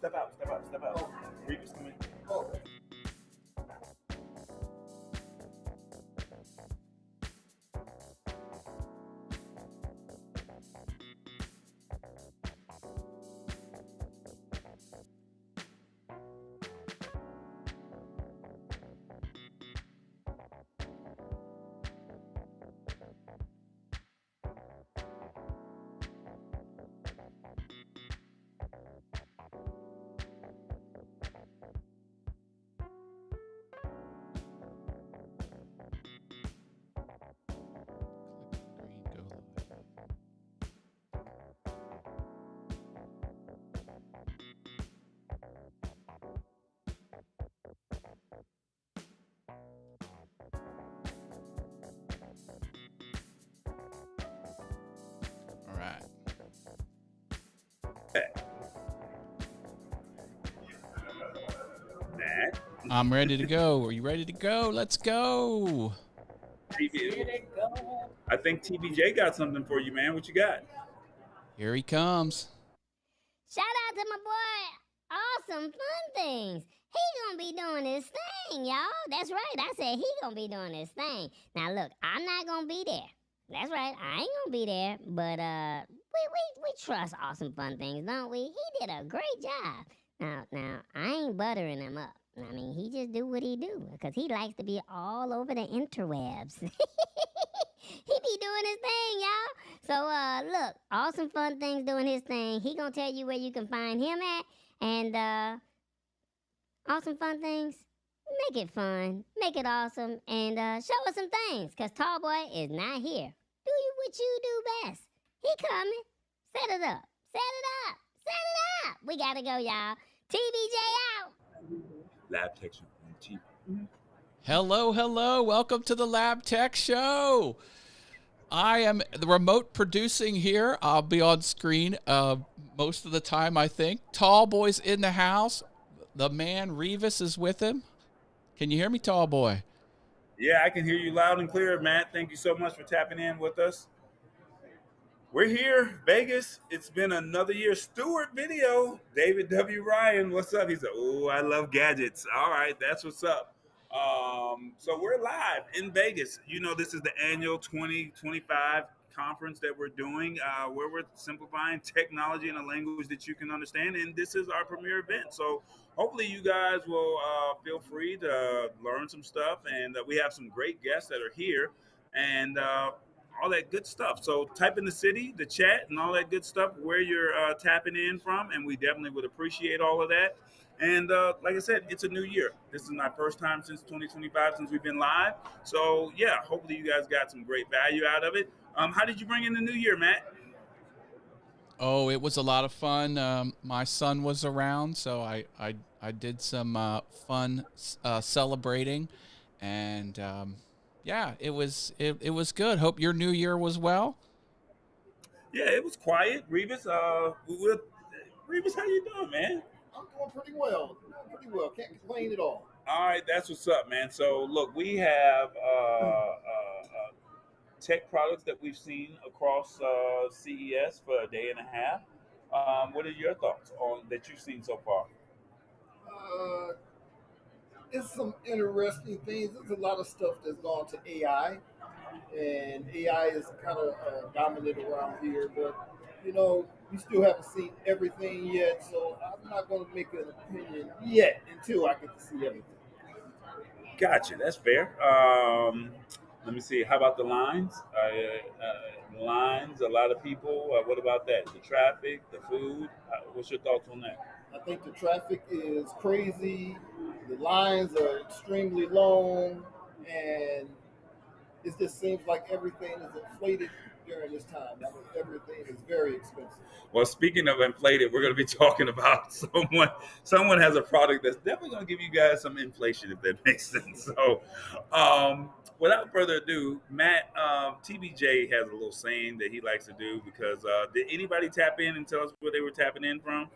step out. Revis coming. Oh. All right. Matt. I'm ready to go. Are you ready to go? Let's go. I think TBJ got something for you, man. What you got? Here he comes. Shout out to my boy, Awesome Fun Things. He gonna be doing his thing, y'all. That's right. I said he gonna be doing his thing. Now look, I'm not gonna be there. That's right. I ain't gonna be there. But we trust Awesome Fun Things, don't we? He did a great job. Now I ain't buttering him up. I mean, he just do what he do because he likes to be all over the interwebs. He be doing his thing, y'all. So, look, Awesome Fun Things doing his thing. He gonna tell you where you can find him at. And, Awesome Fun Things, make it fun, make it awesome, and, show us some things. Because Tallboy is not here. Do you what you do best. He coming. Set it up. We gotta go, y'all. TBJ out. Lab Texture on TV. Hello. Welcome to the Lab Tech Show. I am the remote producing here. I'll be on screen most of the time, I think. Tallboy's in the house. The man Revis is with him. Can you hear me, Tallboy? Yeah, I can hear you loud and clear, Matt. Thank you so much for tapping in with us. We're here, Vegas. It's been another year. Stewart Video. David W. Ryan, what's up? He said, "Oh, I love gadgets." All right, that's what's up. So we're live in Vegas. You know, this is the annual 2025 conference that we're doing, where we're simplifying technology in a language that you can understand. And this is our premier event. So hopefully you guys will feel free to learn some stuff. And we have some great guests that are here. And all that good stuff. So type in the city, the chat, and all that good stuff where you're tapping in from, and we definitely would appreciate all of that. And like I said, it's a new year. This is my first time since 2025 since we've been live. So yeah, hopefully you guys got some great value out of it. How did you bring in the new year, Matt? Oh, it was a lot of fun. My son was around, so I did some fun celebrating, and yeah, it was good. Hope your new year was well. Yeah, it was quiet. Revis, Revis, how you doing, man? I'm doing pretty well. Can't complain at all. All right, that's what's up, man. So look, we have tech products that we've seen across CES for a day and a half. What are your thoughts on that you've seen so far? It's some interesting things. There's a lot of stuff that's gone to AI, and AI is kind of dominant around here. But you know, we still haven't seen everything yet, so I'm not going to make an opinion yet until I get to see everything. Gotcha. That's fair. Let me see. How about the lines? Lines. A lot of people. What about that? The traffic, the food. What's your thoughts on that? I think the traffic is crazy. The lines are extremely long, and it just seems like everything is inflated during this time. I mean, everything is very expensive. Well, speaking of inflated, we're going to be talking about someone has a product that's definitely going to give you guys some inflation, if that makes sense. So, without further ado, Matt, TBJ has a little saying that he likes to do because did anybody tap in and tell us where they were tapping in from?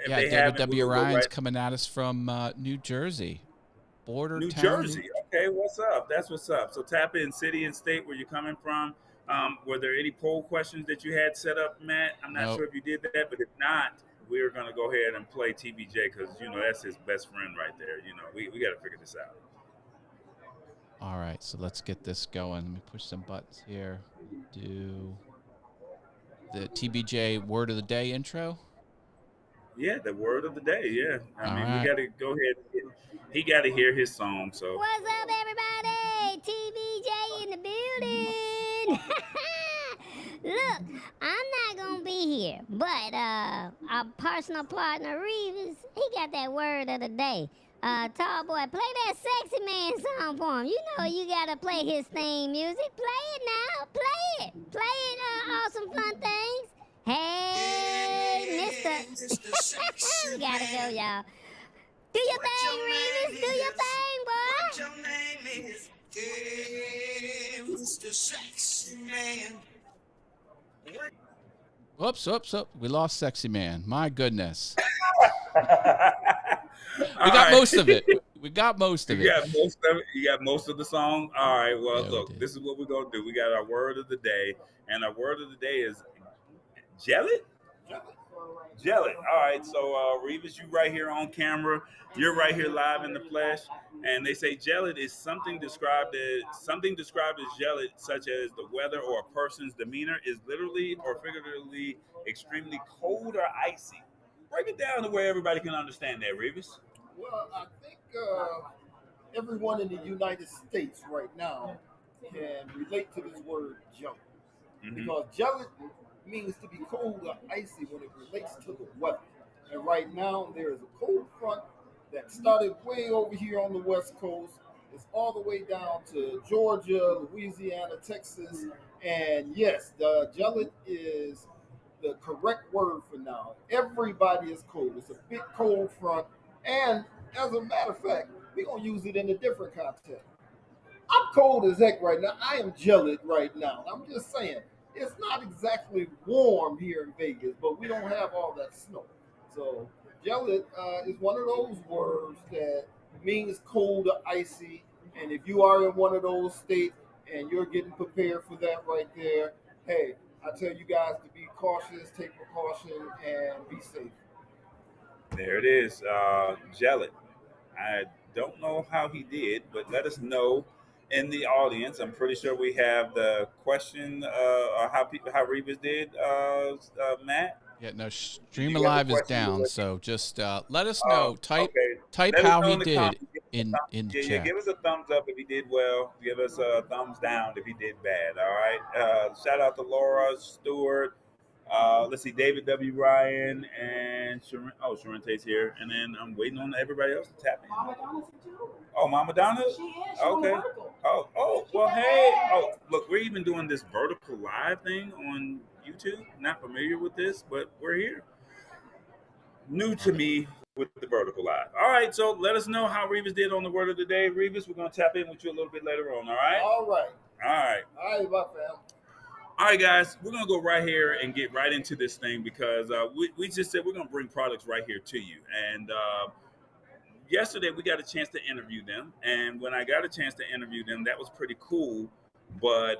If Yeah, they David haven't, W. we'll go Ryan's right. coming at us from New Jersey. Border New town. Jersey. Okay, what's up? That's what's up. So tap in city and state where you're coming from. Were there any poll questions that you had set up, Matt? I'm not Nope. sure if you did that, but if not, we're gonna go ahead and play TBJ because that's his best friend right there. We got to figure this out. All right, so let's get this going. Let me push some buttons here. Do the TBJ word of the day intro. Yeah, the word of the day. Yeah, All we right. got to go ahead. He got to hear his song. So What's up, everybody? TBJ in the building. Look, I'm not gonna be here, but our personal partner Revis, he got that word of the day. Tall boy, play that sexy man song for him. You know you gotta play his theme music. Play it now. Play it. Play it, awesome fun things. Hey, Mister. We gotta go, y'all. Do your thing, Revis. Do your thing, boy. What your name is? Hey, Mr. Sexy Man. Whoops. We lost Sexy Man. My goodness. All We got right. most of it. We got most of You it. got most of it. You got most of the song. All right. Well, Yeah, we look, did. this is what we're gonna do. We got our word of the day, and our word of the day is jelly. Jelly. All right. So, Revis, you right here on camera. You're right here live in the flesh. And they say jelly is something described as jelly, such as the weather or a person's demeanor, is literally or figuratively extremely cold or icy. Break it down to where everybody can understand that, Revis. Well, I think everyone in the United States right now can relate to this word jelly. Mm-hmm. Because jelly means to be cold or icy when it relates to the weather. And right now, there is a cold front that started way over here on the West Coast. It's all the way down to Georgia, Louisiana, Texas. And yes, the jelly is the correct word for now. Everybody is cold. It's a big cold front. And as a matter of fact, we're going to use it in a different context. I'm cold as heck right now. I am jelly right now. I'm just saying, it's not exactly warm here in Vegas, but we don't have all that snow. So jelly is one of those words that means cold or icy. And if you are in one of those states and you're getting prepared for that right there, hey, I tell you guys to be cautious, take precaution, and be safe. There it is. Jelly. I don't know how he did, but let us know in the audience. I'm pretty sure we have the question how Revis did, Matt. Yeah, no, Did Stream you have a Alive is question? down, so just let us know. Type Okay. Let us how know he in the did comments. in the Yeah, chat. give us a thumbs up if he did well. Give us a thumbs down if he did bad. All right. Shout out to Laura Stewart. Let's see, David W. Ryan and Sharon. Oh, Sharente's here, and then I'm waiting on everybody else to tap in. Mama Donna's here too. Oh, Mama Donna. She is. She's on the Okay. vertical. Oh. Well, hey. Oh, look, we're even doing this vertical live thing on YouTube. Not familiar with this, but we're here. New to me with the vertical live. All right, so let us know how Revis did on the word of the day. Revis, we're going to tap in with you a little bit later on, all right? All right. All right. All right, my fam. All right, guys, we're going to go right here and get right into this thing because we just said we're going to bring products right here to you. And yesterday we got a chance to interview them. And when I got a chance to interview them, that was pretty cool. But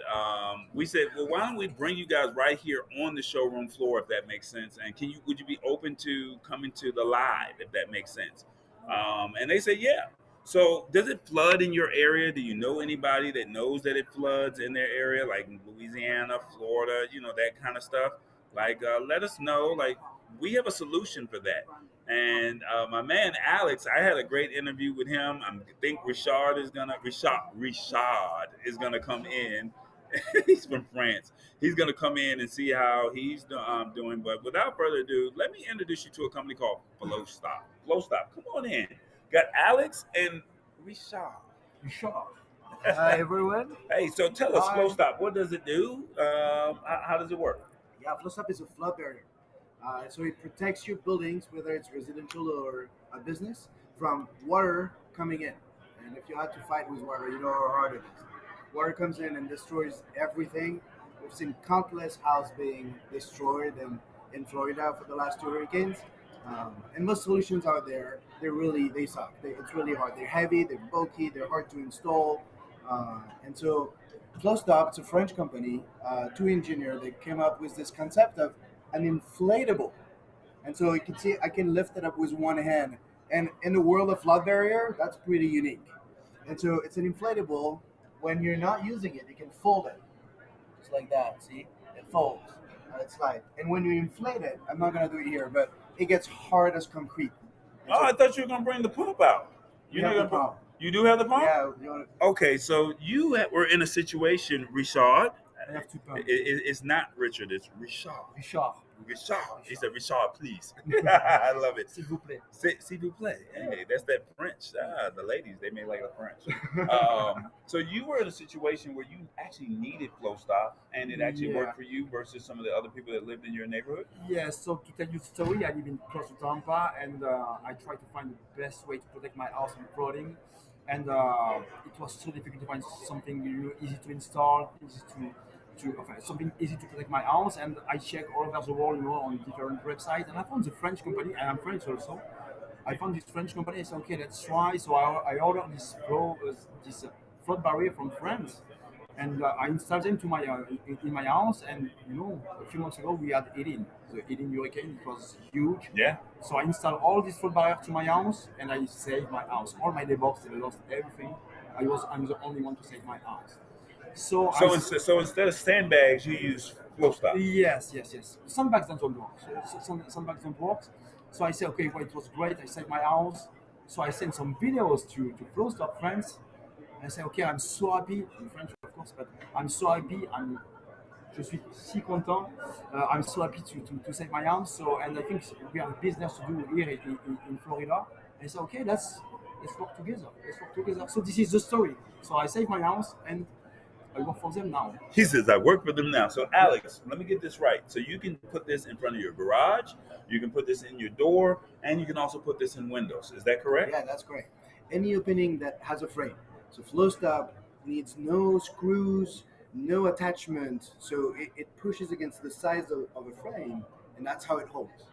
we said, well, why don't we bring you guys right here on the showroom floor, if that makes sense? And would you be open to coming to the live, if that makes sense? And they said, yeah. So does it flood in your area? Do you know anybody that knows that it floods in their area, like in Louisiana, Florida, that kind of stuff? Like, let us know. Like, we have a solution for that. And my man Alex, I had a great interview with him. I think Richard is gonna come in. He's from France. He's gonna come in and see how he's doing. But without further ado, let me introduce you to a company called Flow Stop. Flow Stop, come on in. Got Alex and Richard. Hi everyone. Hey, so tell us, Hi. Flow Stop, what does it do? How does it work? Yeah, FlowStop is a flood barrier. So it protects your buildings, whether it's residential or a business, from water coming in. And if you had to fight with water, you know how hard it is. Water comes in and destroys everything. We've seen countless houses being destroyed in Florida for the last 2 hurricanes. And most solutions out there, they suck. It's really hard. They're heavy, they're bulky, they're hard to install. And so FlowStop, it's a French company, two engineers, they came up with this concept of an inflatable And so you can see I can lift it up with one hand. And in the world of flood barrier, that's pretty unique. And so it's an inflatable. When you're not using it, you can fold it just like that. See, it folds. It's light. And when you inflate it, I'm not gonna do it here, but it gets hard as concrete. And Oh, so I thought you were gonna bring the pump out. we have the pump. You do have the pump. Yeah, you want Okay, so you were in a situation, Richard. I have two pumps. It's not Richard. It's Richard. Richard. Richard. He said, Richard, please. I love it. S'il vous plaît. S'il vous plaît. Hey, that's that French. The ladies, they may like the French. So you were in a situation where you actually needed flow stop, and it actually worked for you versus some of the other people that lived in your neighborhood? Yes, so to tell you the story, I live in close to Tampa, and I try to find the best way to protect my house from flooding. And it was so difficult to find something easy to install, something easy to protect my house. And I checked all over the world, on different websites, and I found the French company. And I'm French also. I found this French company. I said, okay, let's try. So I ordered this flood barrier from France, and I installed them to my in my house. And a few months ago we had the 18 hurricane. It was huge. Yeah. So I installed all this flood barrier to my house, and I saved my house. All my neighbors, they lost everything. I'm the only one to save my house. So instead of sandbags, you use flow stop. Yes. Some bags don't work. Some bags don't work. So I said, okay, well, it was great. I saved my house. So I sent some videos to Flow Stop France. And I said, okay, I'm so happy. In French, of course, but I'm so happy. Je suis si content. I'm so happy to save my house. So, and I think we have business to do here in Florida. And I said, okay, let's work together. So this is the story. So I saved my house, and I work for them now. He says, I work for them now. So, Alex, let me get this right. So you can put this in front of your garage, you can put this in your door, and you can also put this in windows. Is that correct? Yeah, that's correct. Any opening that has a frame. So flow stop needs no screws, no attachment. So it pushes against the size of a frame, and that's how it holds.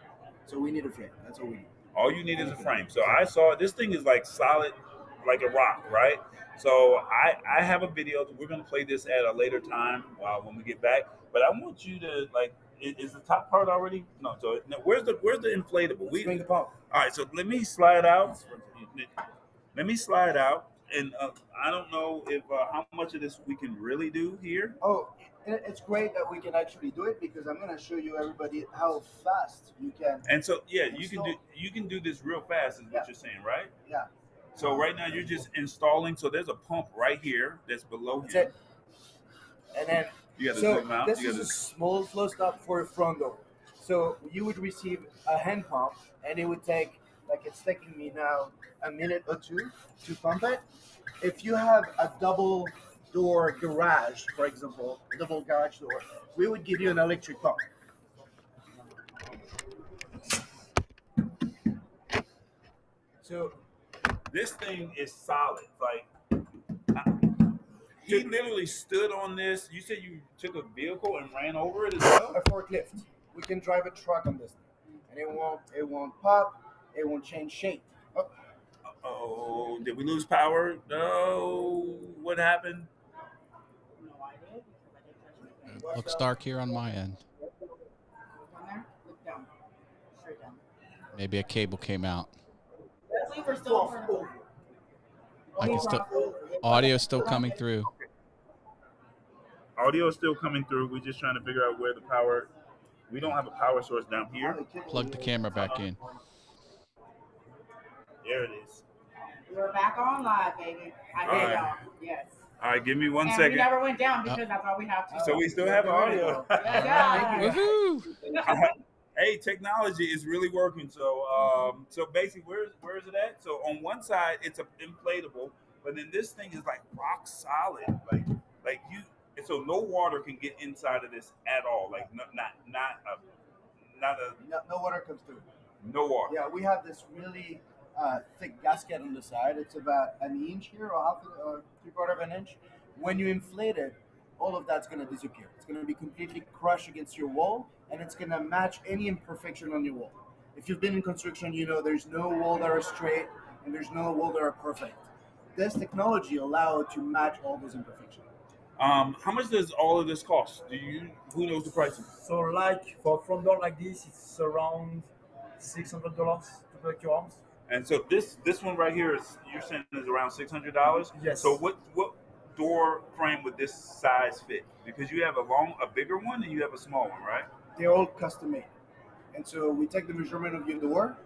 So we need a frame. That's all we need. All you need is a frame. So I saw this thing is like solid, like a rock, right? So I have a video. We're going to play this at a later time when we get back. But I want you to, is the top part already? No. So where's the inflatable? Swing the pump. All right. So let me slide out. And I don't know if how much of this we can really do here. Oh, it's great that we can actually do it because I'm going to show you everybody how fast you can. And so you can do this real fast is what you're saying, right? Yeah. So right now you're just installing. So there's a pump right here that's below That's him. it. And then You got to zoom out. this is a small flow stop for a front door. So you would receive a hand pump, and it would take, like it's taking me now, a minute or two to pump it. If you have a double door garage, for example, double garage door, we would give you an electric pump. So This thing is solid. He literally stood on this. You said you took a vehicle and ran over it as well? a forklift. We can drive a truck on this thing, and it won't pop. It won't change shape. Oh, Oh, did we lose power? No. What happened? Looks dark here on my end. Down there? Look down. Straight down. Maybe a cable came out. We're still in front of her. I can still audio still coming through. Audio is still coming through. We're just trying to figure out where the power. We don't have a power source down here. Plug the camera back in. There it is. We're back on live, baby. I All did, right. y'all. Yes. All right, give me one And second. we never went down because that's all we have to. So we still have audio. Yeah. Woohoo! Hey, technology is really working. So, so basically, where is it at? So on one side, it's an inflatable, but then this thing is like rock solid. Like you, and so no water can get inside of this at all. Like no water comes through. no water. Yeah, we have this really thick gasket on the side. It's about an inch here, or three-quarter of an inch. When you inflate it, all of that's going to disappear. It's going to be completely crushed against your wall, and it's going to match any imperfection on your wall. If you've been in construction, you know there's no wall that are straight, and there's no wall that are perfect. This technology allows to match all those imperfections. How much does all of this cost? Who knows the prices? So like for a front door like this, it's around $600 to protect your arms. And so this one right here is, you're saying, is around $600. Yes. So what door frame would this size fit? Because you have a bigger one and you have a small one, right? They're all custom made. And so we take the measurement of your door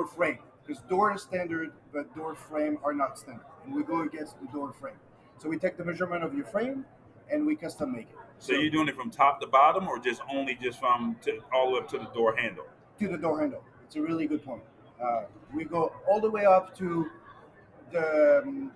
frame. Because door is standard, but door frame are not standard. And we go against the door frame. So we take the measurement of your frame and we custom make it. So you're doing it from top to bottom, or just from all the way up to the door handle? To the door handle. It's a really good point. We go all the way up to the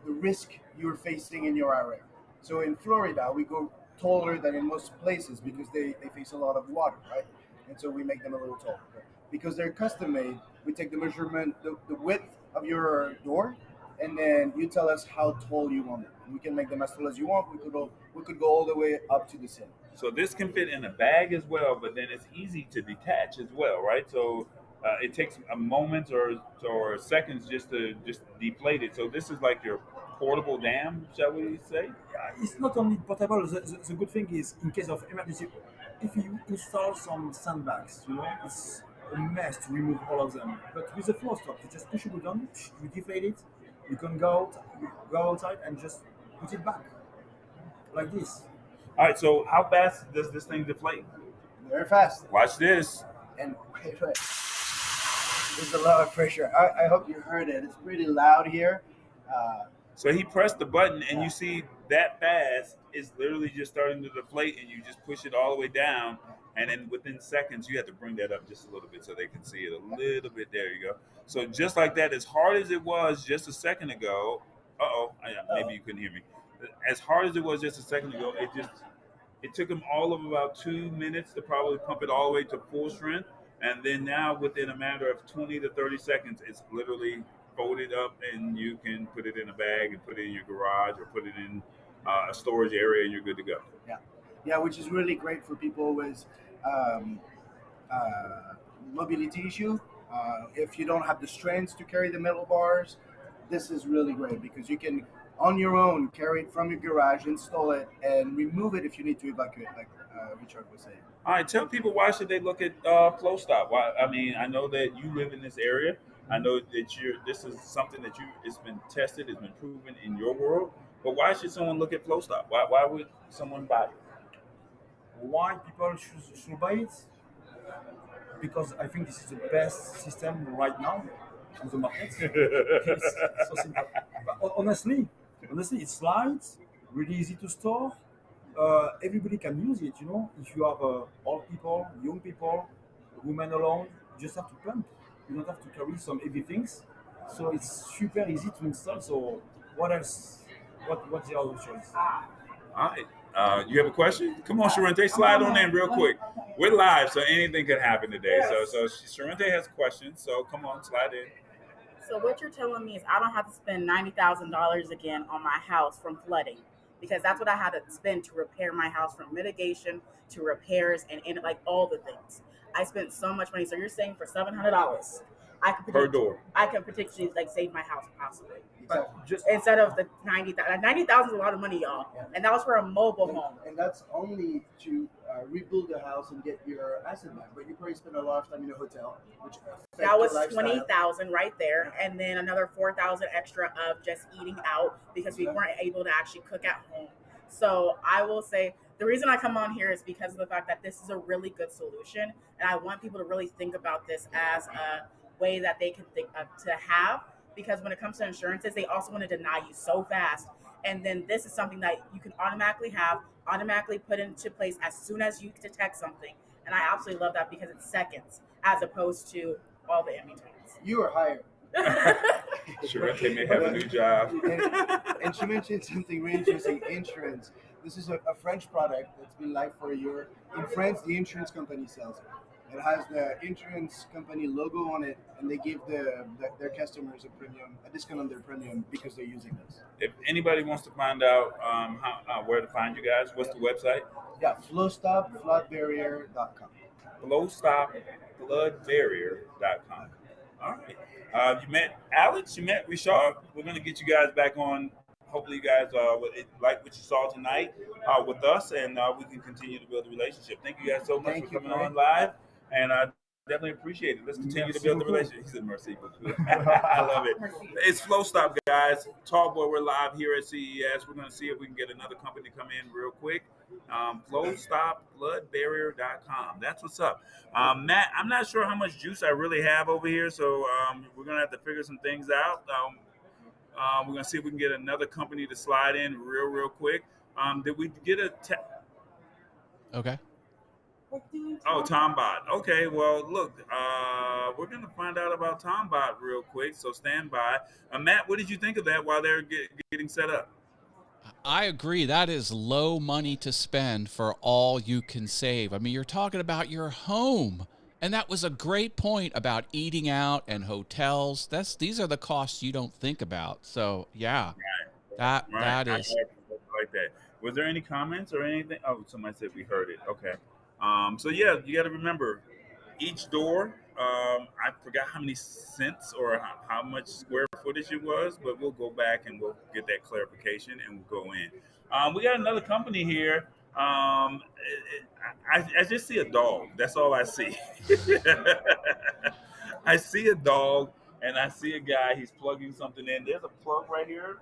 risk you're facing in your area. So in Florida, we go taller than in most places because they face a lot of water, right? And so we make them a little taller. But because they're custom made, we take the measurement, the width of your door, and then you tell us how tall you want it. And we can make them as tall as you want. We could go all the way up to the ceiling. So this can fit in a bag as well, but then it's easy to detach as well, right? So it takes a moment or seconds just to deflate it. So this is like your portable dam, shall we say? It's not only portable. The good thing is, in case of emergency, if you install some sandbags, it's a mess to remove all of them. But with the floor stop, you just push a button, you deflate it, you can go outside and just put it back like this. All right, so how fast does this thing deflate? Very fast. Watch this. And wait. There's a lot of pressure. I hope you heard it. It's pretty loud here. So he pressed the button, and you see that fast, it's literally just starting to deflate, and you just push it all the way down, and then within seconds, you have to bring that up just a little bit so they can see it a little bit. There you go. So just like that, as hard as it was just a second ago, maybe you couldn't hear me. As hard as it was just a second ago, it took him all of about 2 minutes to probably pump it all the way to full strength. And then now, within a matter of 20 to 30 seconds, it's literally folded up, and you can put it in a bag and put it in your garage or put it in a storage area, and you're good to go. Yeah, which is really great for people with mobility issue. If you don't have the strength to carry the metal bars, this is really great because you can, on your own, carry it from your garage, install it, and remove it if you need to evacuate, like Richard was saying. All right, tell people, why should they look at Flow Stop? Why? I mean, I know that you live in this area. I know that this is something that it's been tested, it's been proven in your world. But why should someone look at Flow Stop? Why would someone buy it? Why people should buy it? Because I think this is the best system right now on the market. It's so simple. But honestly, it slides, really easy to store. Everybody can use it, If you have old people, young people, women alone, you just have to pump. You don't have to carry some heavy things. So it's super easy to install. So what else? What's the other choice? All right. You have a question? Come on, Sharente, slide on in real quick. We're live, so anything could happen today. Yes. So Sharente has questions, so come on, slide in. So what you're telling me is I don't have to spend $90,000 again on my house from flooding, because that's what I had to spend to repair my house, from mitigation to repairs and like all the things. I spent so much money. So you're saying for $700, I could Per door. I can potentially save my house possibly. Exactly. Just Instead of the 90,000. 90,000 is a lot of money, y'all. Yeah. And that was for a mobile home. And that's only to rebuild the house and get your asset back. But you probably spend a lot of time in a hotel, which affects That was your lifestyle. 20,000 right there, and then another 4,000 extra of just eating out because we weren't able to actually cook at home. So I will say the reason I come on here is because of the fact that this is a really good solution, and I want people to really think about this as a way that they can think to have. Because when it comes to insurances, they also want to deny you so fast. And then this is something that you can automatically put into place as soon as you detect something. And I absolutely love that because it's seconds as opposed to all the in betweens. You are hired. Sharente may have a new job. And she mentioned something really interesting, insurance. This is a French product that's been live for a year. In France, the insurance company sells it. It has the insurance company logo on it, and they give their customers a discount on their premium because they're using this. If anybody wants to find out where to find you guys, what's the website? Yeah, flowstopfloodbarrier.com. Flowstopfloodbarrier.com. All right. You met Alex, you met Richard. We're going to get you guys back on. Hopefully you guys like what you saw tonight with us, and we can continue to build a relationship. Thank you guys so much for coming on live. And definitely appreciate it. Let's continue to Merci build the beaucoup. relationship. He said, "Merci beaucoup." I love it. It's Flow Stop, guys. Tallboy, we're live here at CES. We're going to see if we can get another company to come in real quick. FlowStopBloodBarrier.com. That's what's up. Matt, I'm not sure how much juice I really have over here, so we're going to have to figure some things out. We're going to see if we can get another company to slide in real quick. Did we get a... Okay. Oh, Tombot. Okay, well, look, we're going to find out about Tombot real quick, so stand by. Matt, what did you think of that while they're getting set up? I agree. That is low money to spend for all you can save. I mean, you're talking about your home. And that was a great point about eating out and hotels. These are the costs you don't think about. So, yeah. Right. That I is like that. Was there any comments or anything? Oh, somebody said we heard it. Okay. So yeah, you got to remember each door. I forgot how many cents or how much square footage it was, but we'll go back and we'll get that clarification and we'll go in. We got another company here. I just see a dog. That's all I see. I see a dog and I see a guy. He's plugging something in. There's a plug right here.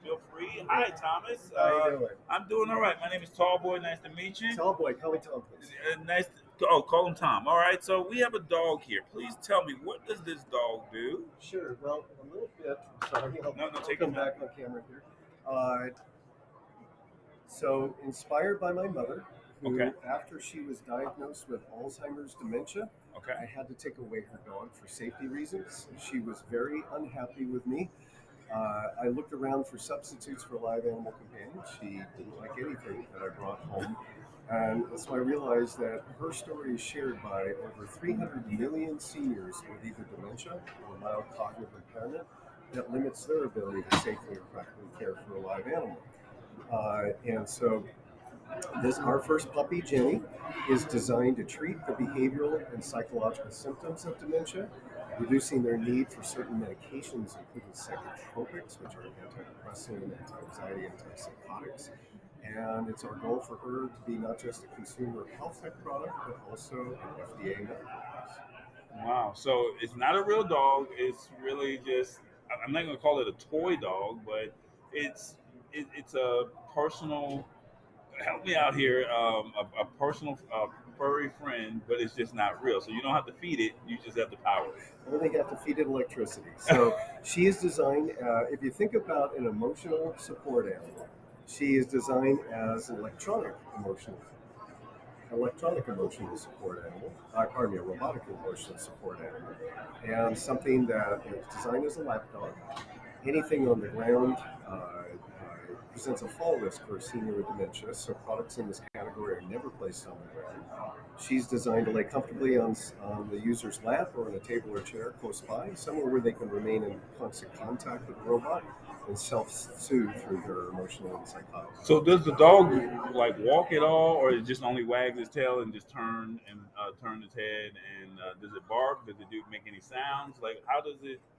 Feel free. Hi, Thomas. How you doing? I'm doing all right. My name is Tallboy. Nice to meet you. Tallboy, call me Tom, please. Nice. Oh, call him Tom. All right. So we have a dog here. Please tell me, what does this dog do? Sure. Well, a little bit. Sorry, No, take come him back on camera here. So, inspired by my mother, who, Okay. after she was diagnosed with Alzheimer's dementia, Okay. I had to take away her dog for safety reasons. She was very unhappy with me. I looked around for substitutes for live animal companions. She didn't like anything that I brought home. And so I realized that her story is shared by over 300 million seniors with either dementia or mild cognitive impairment that limits their ability to safely or practically care for a live animal. And so our first puppy, Jenny, is designed to treat the behavioral and psychological symptoms of dementia, reducing their need for certain medications, including psychotropics, which are antidepressant, anti-anxiety, antipsychotics. And it's our goal for her to be not just a consumer health tech product, but also an FDA medical device. Wow. So it's not a real dog. It's really just, I'm not going to call it a toy dog, but it's a personal, help me out here, a personal furry friend, but it's just not real. So you don't have to feed it. You just have to power it. I only have to feed it electricity. So she is designed, if you think about an emotional support animal, she is designed as an electronic emotional support animal, a robotic emotional support animal, and something that is designed as a lap dog. Anything on the ground presents a fall risk for a senior with dementia, so products in this category are never placed on the ground. She's designed to lay comfortably on the user's lap or on a table or chair close by, somewhere where they can remain in constant contact with the robot and self-soothe through their emotional and psychotic. So does the dog like walk at all, or it just only wags its tail and just turn its head? And does it bark? Does it make any sounds? Like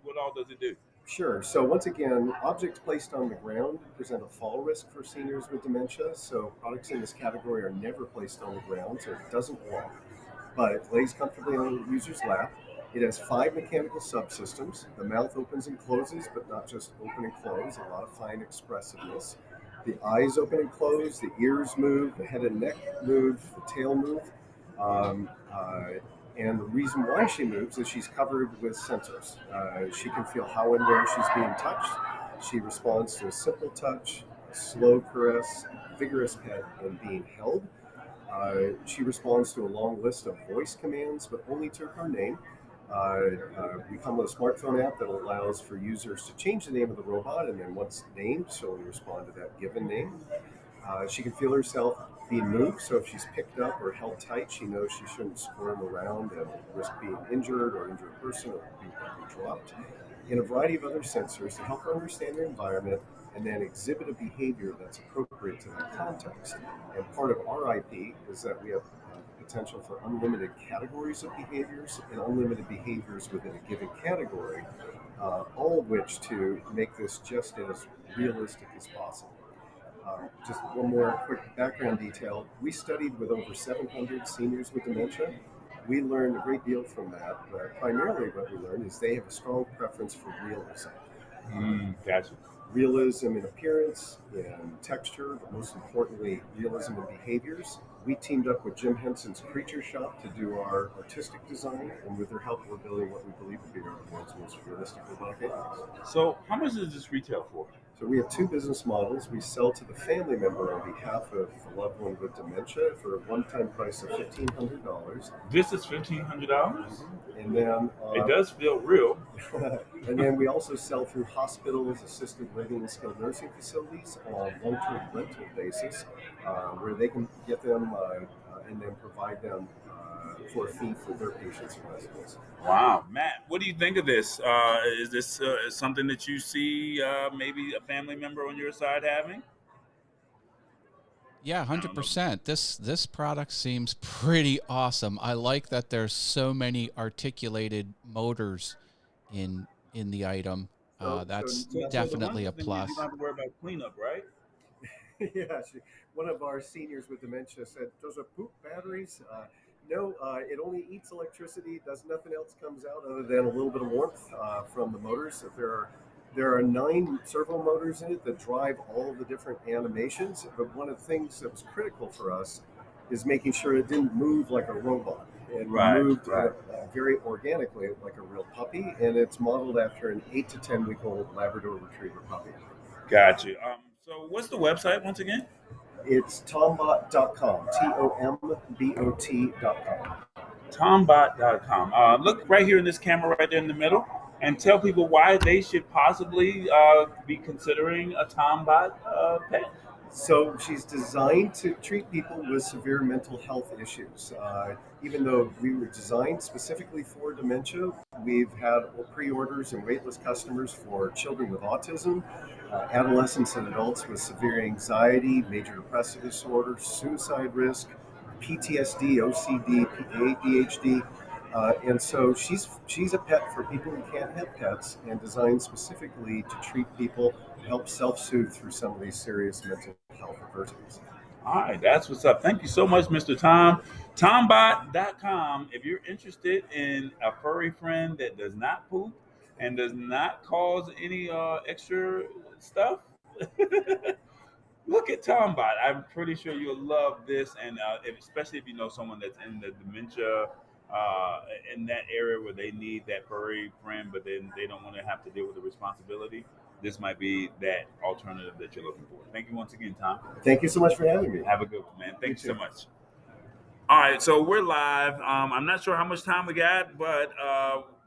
what all does it do? Sure. So once again, objects placed on the ground present a fall risk for seniors with dementia. So products in this category are never placed on the ground, so it doesn't walk, but it lays comfortably on the user's lap. It has 5 mechanical subsystems. The mouth opens and closes, but not just open and close, a lot of fine expressiveness. The eyes open and close, the ears move, the head and neck move, the tail move. And the reason why she moves is she's covered with sensors. She can feel how and where she's being touched. She responds to a simple touch, a slow caress, vigorous pet, and being held. She responds to a long list of voice commands, but only to her name. We come with a smartphone app that allows for users to change the name of the robot, and then once named, she'll respond to that given name. She can feel herself being moved, so if she's picked up or held tight, she knows she shouldn't squirm around and risk being injured or injure a person or be dropped. And a variety of other sensors to help her understand her environment and then exhibit a behavior that's appropriate to that context. And part of our IP is that we have potential for unlimited categories of behaviors and unlimited behaviors within a given category, all of which to make this just as realistic as possible. Just one more quick background detail. We studied with over 700 seniors with dementia. We learned a great deal from that, but primarily what we learned is they have a strong preference for realism. Gotcha. Realism in appearance, in texture, but most importantly, realism in behaviors. We teamed up with Jim Henson's Creature Shop to do our artistic design, and with their help, we're building what we believe will be our world's most realistic robotic animals. So how much does this retail for? So we have two business models. We sell to the family member on behalf of the loved one with dementia for a one-time price of $1,500. This is $1,500? And then It does feel real. and then we also sell through hospitals, assisted living, and skilled nursing facilities on a long-term rental basis, where they can get them and then provide them for a fee for their patients and residents. Wow, Matt, what do you think of this? Is this something that you see maybe a family member on your side having? Yeah, 100%. This product seems pretty awesome. I like that there's so many articulated motors in the item. That's definitely a plus. You don't have to worry about cleanup, right? Yeah, one of our seniors with dementia said, "Those are poop batteries." No, it only eats electricity. Does nothing else comes out other than a little bit of warmth from the motors. There are 9 servo motors in it that drive all of the different animations. But one of the things that was critical for us is making sure it didn't move like a robot. It moved very organically like a real puppy, and it's modeled after an 8 to 10 week old Labrador Retriever puppy. Got you. So what's the website once again? It's tombot.com, TOMBOT.com. Tombot.com. Look right here in this camera right there in the middle and tell people why they should possibly be considering a Tombot pet. So she's designed to treat people with severe mental health issues. Even though we were designed specifically for dementia, we've had pre-orders and waitlist customers for children with autism, adolescents and adults with severe anxiety, major depressive disorder, suicide risk, PTSD, OCD, ADHD. And so she's a pet for people who can't have pets, and designed specifically to treat people, help self-soothe through some of these serious mental health adversities. All right, that's what's up. Thank you so much, Mr. Tom. Tombot.com. If you're interested in a furry friend that does not poop and does not cause any extra stuff, look at Tombot. I'm pretty sure you'll love this, and especially if you know someone that's in the dementia in that area where they need that furry friend, but then they don't want to have to deal with the responsibility. This might be that alternative that you're looking for. Thank you once again, Tom. Thank you so much for having me. Have a good one, man. Thank you so much. All right, so we're live. I'm not sure how much time we got, but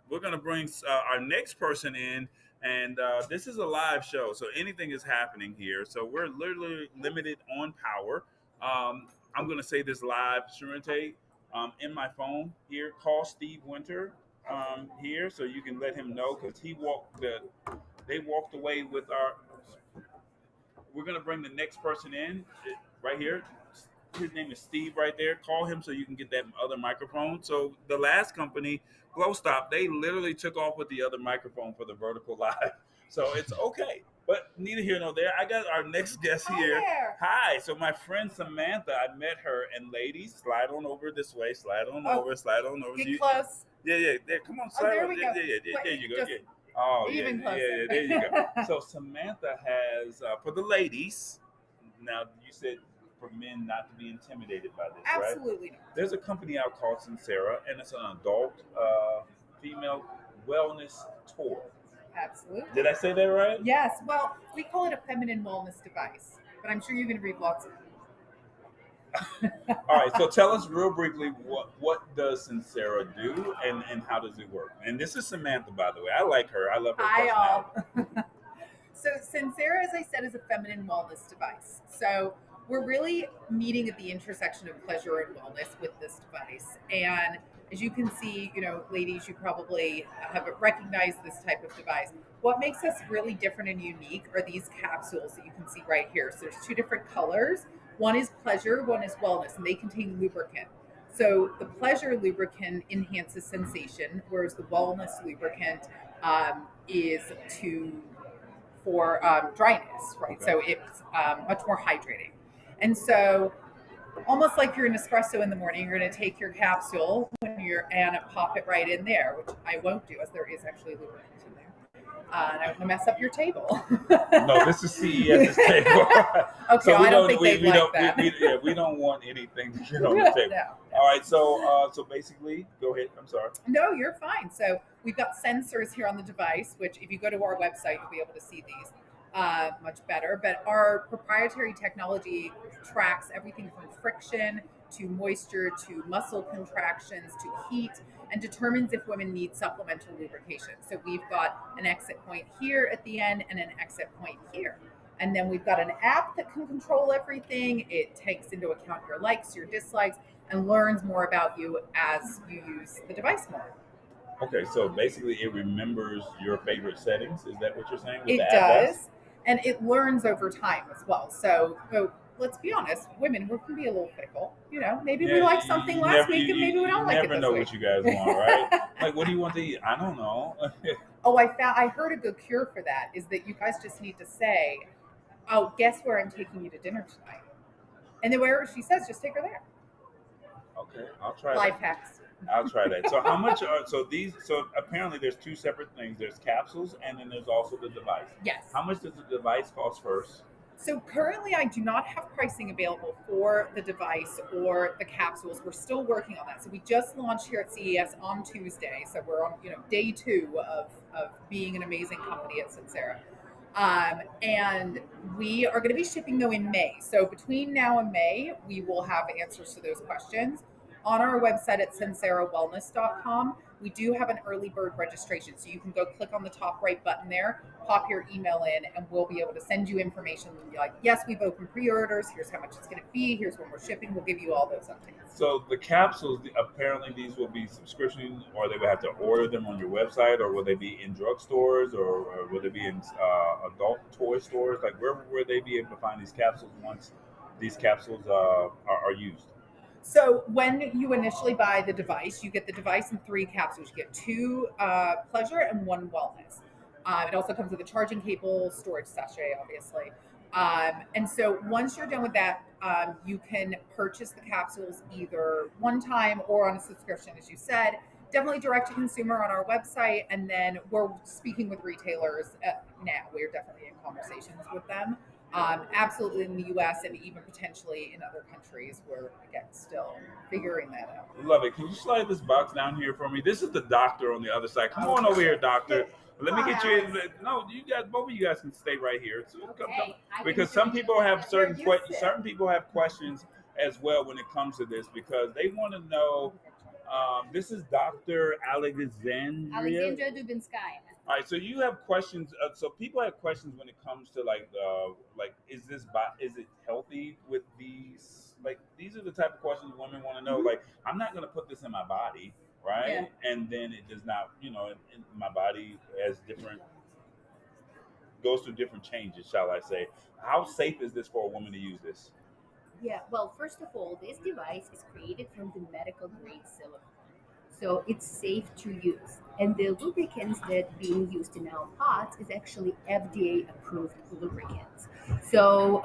we're going to bring our next person in. And this is a live show, so anything is happening here. So we're literally limited on power. I'm going to say this live, Sharente, in my phone here. Call Steve Winter here, so you can let him know, because they walked away with our. We're going to bring the next person in right here. His name is Steve right there. Call him so you can get that other microphone. So the last company, Glow Stop, they literally took off with the other microphone for the vertical live. So it's okay. But neither here nor there. I got our next guest here. Hi. So my friend Samantha, I met her. And ladies, slide on over this way. Slide on over. Slide on over. Get close. Yeah. There, come on. Slide there on. we go. Yeah. There you go. Just even closer. Yeah. There you go. So Samantha has, for the ladies, now you said for men not to be intimidated by this, right? Absolutely not. There's a company out called Sincera, and it's an adult female wellness toy. Absolutely. Did I say that right? Yes. Well, we call it a feminine wellness device, but I'm sure you're going to read lots of them. All right. So tell us real briefly what does Sincera do and how does it work? And this is Samantha, by the way. I like her. I love her personality. So Sincera, as I said, is a feminine wellness device. So we're really meeting at the intersection of pleasure and wellness with this device. And as you can see, ladies, you probably haven't recognized this type of device. What makes us really different and unique are these capsules that you can see right here. So there's 2 different colors. One is pleasure, one is wellness, and they contain lubricant. So the pleasure lubricant enhances sensation, whereas the wellness lubricant is for dryness, right? Okay. So it's much more hydrating. And so almost like you're an espresso in the morning. You're going to take your capsule and pop it right in there, which I won't do, as there is actually lubricant in there. And I don't want to mess up your table. No, this is CES's table. Okay, I don't think they'd like that. We don't want anything to get on the table. No. All right, so basically, go ahead. I'm sorry. No, you're fine. So we've got sensors here on the device, which if you go to our website, you'll be able to see these much better. But our proprietary technology tracks everything from friction to moisture to muscle contractions to heat, and determines if women need supplemental lubrication. So we've got an exit point here at the end and an exit point here. And then we've got an app that can control everything. It takes into account your likes, your dislikes, and learns more about you as you use the device more. Okay, so basically it remembers your favorite settings. Is that what you're saying? It does. And it learns over time as well. So let's be honest, women, we can be a little fickle. Maybe we like something last week and maybe we don't like it this week. You never know what you guys want, right? Like, what do you want to eat? I don't know. Oh, I heard a good cure for that is that you guys just need to say, oh, guess where I'm taking you to dinner tonight? And then wherever she says, just take her there. Okay, I'll try Life that. hacks. I'll try that. So how much are so apparently there's two separate things. There's capsules and then there's also the device. Yes. How much does the device cost first? So currently I do not have pricing available for the device or the capsules. We're still working on that. So we just launched here at CES on Tuesday. So we're on day 2 of being an amazing company at Sensera. And we are going to be shipping though in May. So between now and May, we will have answers to those questions. On our website at senserawellness.com, we do have an early bird registration. So you can go click on the top right button there, pop your email in, and we'll be able to send you information. Be like, yes, we've opened pre-orders. Here's how much it's going to be. Here's when we're shipping. We'll give you all those updates. So the capsules, apparently these will be subscription, or they will have to order them on your website, or will they be in drugstores, or will they be in adult toy stores? Like, where will they be able to find these capsules once these capsules are used? So when you initially buy the device, you get the device in 3 capsules. You get 2 pleasure and 1 wellness. It also comes with a charging cable, storage sachet, obviously. And so once you're done with that, you can purchase the capsules either one time or on a subscription, as you said. Definitely direct to consumer on our website. And then we're speaking with retailers now. We're definitely in conversations with them. Absolutely in the U.S. and even potentially in other countries. We're, again, still figuring that out. Love it. Can you slide this box down here for me? This is the doctor on the other side. Come on over here, doctor. Let me get you in. No, you guys, both of you guys can stay right here. So come. Because some people have certain people have questions as well when it comes to this, because they want to know. This is Dr. Alexandria Dubinskaya. All right, so you have questions. So people have questions when it comes to like is it healthy with these? Like, these are the type of questions women want to know. Like, I'm not going to put this in my body, right? Yeah. And then it does not, in my body goes through different changes, shall I say? How safe is this for a woman to use this? Yeah, well, first of all, this device is created from the medical grade silicone. So it's safe to use. And the lubricants that being used in our pods is actually FDA approved lubricants. So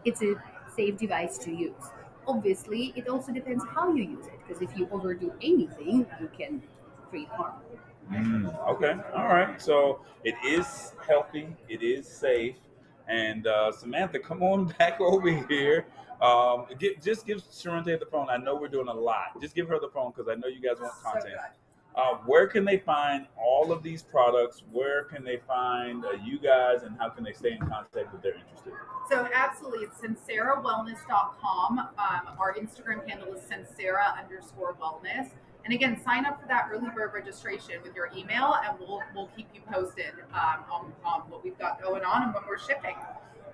it's a safe device to use. Obviously, it also depends how you use it, because if you overdo anything, you can create harm. Okay, all right. So it is healthy, it is safe. And Samantha, come on back over here. Just give Sharente the phone. I know we're doing a lot. Just give her the phone because I know you guys want content. Where can they find all of these products? Where can they find you guys, and how can they stay in contact if they're interested? So absolutely, it's senserawellness.com. Our Instagram handle is sensera_wellness. And again, sign up for that early bird registration with your email, and we'll keep you posted on what we've got going on and when we're shipping.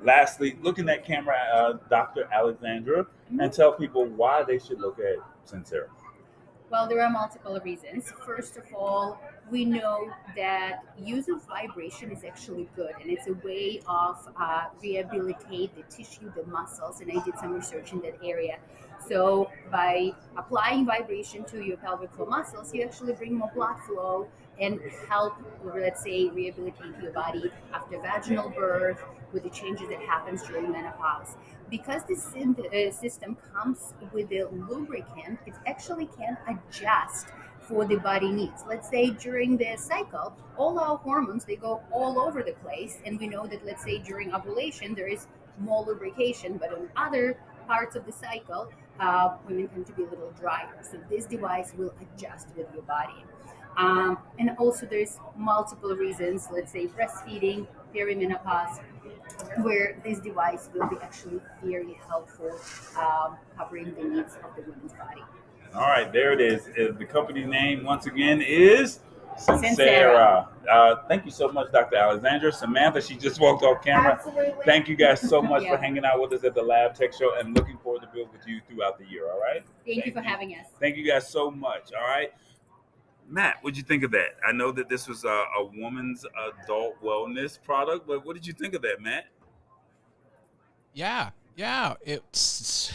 Lastly, look in that camera, Dr. Alexandra, and tell people why they should look at Sensera. Well, there are multiple reasons. First of all, we know that use of vibration is actually good, and it's a way of rehabilitate the tissue, the muscles, and I did some research in that area. So by applying vibration to your pelvic floor muscles, you actually bring more blood flow and help, let's say, rehabilitate your body after vaginal birth with the changes that happens during menopause. Because this system comes with a lubricant, it actually can adjust for the body needs. Let's say during the cycle, all our hormones, they go all over the place, and we know that, let's say, during ovulation there is more lubrication, but on other parts of the cycle, women tend to be a little drier. So this device will adjust with your body. And also there's multiple reasons, let's say breastfeeding, perimenopause, where this device will be actually very helpful, covering the needs of the woman's body. All right, there it is. The company name, once again, is Sincera. Thank you so much, Dr. Alexandra. Samantha, she just walked off camera. Absolutely. Thank you guys so much Yeah. for hanging out with us at the Lab Tech Show and looking forward to build with you throughout the year, all right? Thank you for having us. Thank you guys so much, all right? Matt, what'd you think of that? I know that this was a woman's adult wellness product, but what did you think of that, Matt? Yeah, it's